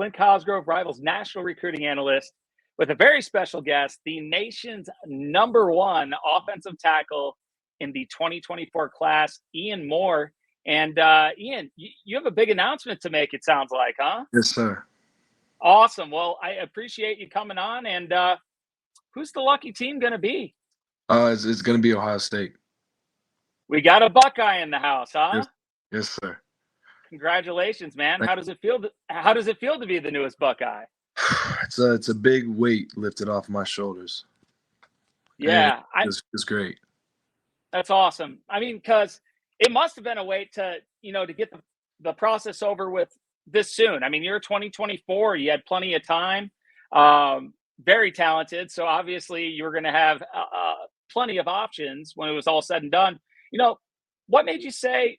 Clint Cosgrove, Rivals national recruiting analyst, with a very special guest, the nation's #1 offensive tackle in the 2024 class, Ian Moore. And Ian, you have a big announcement to make, it sounds like, huh? Yes, sir. Awesome. Well, I appreciate you coming on. And who's the lucky team going to be? It's going to be Ohio State. We got a Buckeye in the house, huh? Yes, sir. Congratulations, man. How does it feel to be the newest Buckeye? It's a big weight lifted off my shoulders. Yeah, it's great. That's awesome. I mean, because it must have been a weight to get the process over with this soon. I mean, you're 2024. You had plenty of time. Very talented. So obviously you were going to have plenty of options when it was all said and done. What made you say,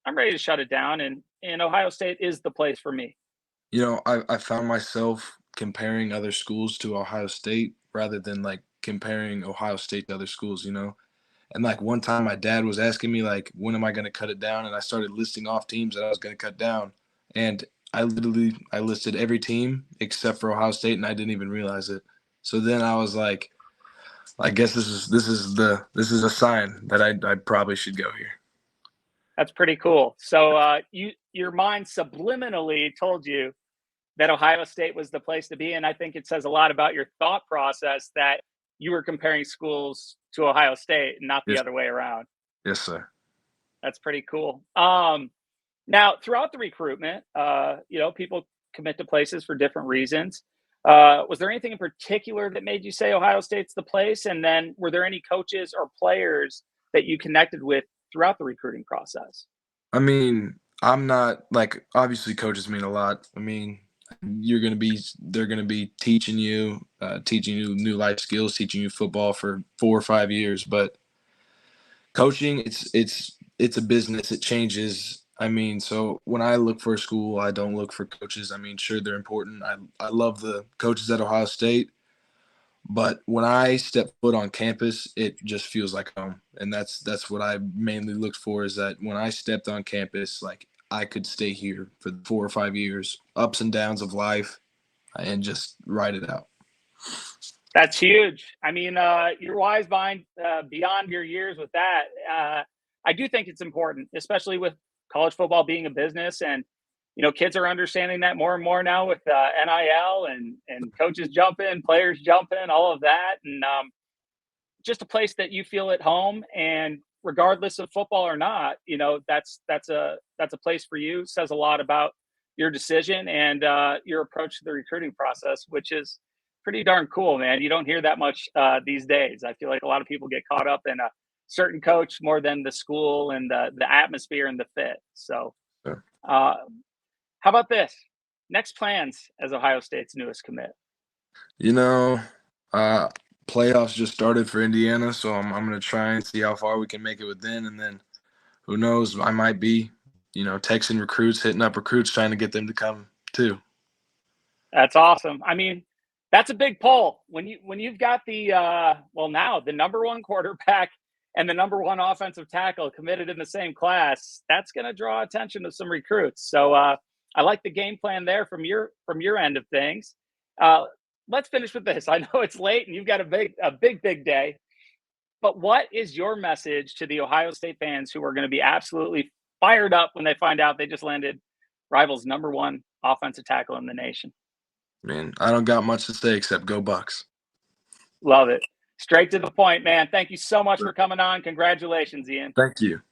I'm ready to shut it down, and Ohio State is the place for me? I found myself comparing other schools to Ohio State rather than like comparing Ohio State to other schools, And like one time my dad was asking me like, when am I going to cut it down? And I started listing off teams that I was going to cut down. And I listed every team except for Ohio State, and I didn't even realize it. So then I was like, I guess this is a sign that I probably should go here. That's pretty cool. So your mind subliminally told you that Ohio State was the place to be, and I think it says a lot about your thought process that you were comparing schools to Ohio State and not the other way around. Yes, sir. That's pretty cool. Now, throughout the recruitment, people commit to places for different reasons. Was there anything in particular that made you say Ohio State's the place? And then were there any coaches or players that you connected with throughout the recruiting process? I mean, I'm not like, obviously coaches mean a lot. I mean, they're going to be teaching you new life skills, teaching you football for 4 or 5 years. But coaching, it's a business. It changes. I mean, so when I look for a school, I don't look for coaches. I mean, sure, they're important. I love the coaches at Ohio State. But when I step foot on campus, it just feels like home. And that's what I mainly looked for, is that when I stepped on campus, like I could stay here for 4 or 5 years, ups and downs of life, and just ride it out. That's huge. I mean, you're wise beyond your years with that. I do think it's important, especially with college football being a business, and kids are understanding that more and more now with NIL and coaches jumping, players jumping, all of that, and just a place that you feel at home. And regardless of football or not, that's a place for you. Says a lot about your decision and your approach to the recruiting process, which is pretty darn cool, man. You don't hear that much these days. I feel like a lot of people get caught up in a certain coach more than the school and the atmosphere and the fit. So, Sure. How about this? Next plans as Ohio State's newest commit? Playoffs just started for Indiana, so I'm going to try and see how far we can make it with them. And then who knows, I might be, texting recruits, hitting up recruits, trying to get them to come too. That's awesome. I mean, that's a big pull. When you've got the now the #1 quarterback and the #1 offensive tackle committed in the same class, that's going to draw attention to some recruits. So I like the game plan there from your end of things. Let's finish with this. I know it's late and you've got a big day, but what is your message to the Ohio State fans who are going to be absolutely fired up when they find out they just landed Rivals #1 offensive tackle in the nation? Man, I don't got much to say except go Bucks. Love it. Straight to the point, man. Thank you so much for coming on. Congratulations, Ian. Thank you.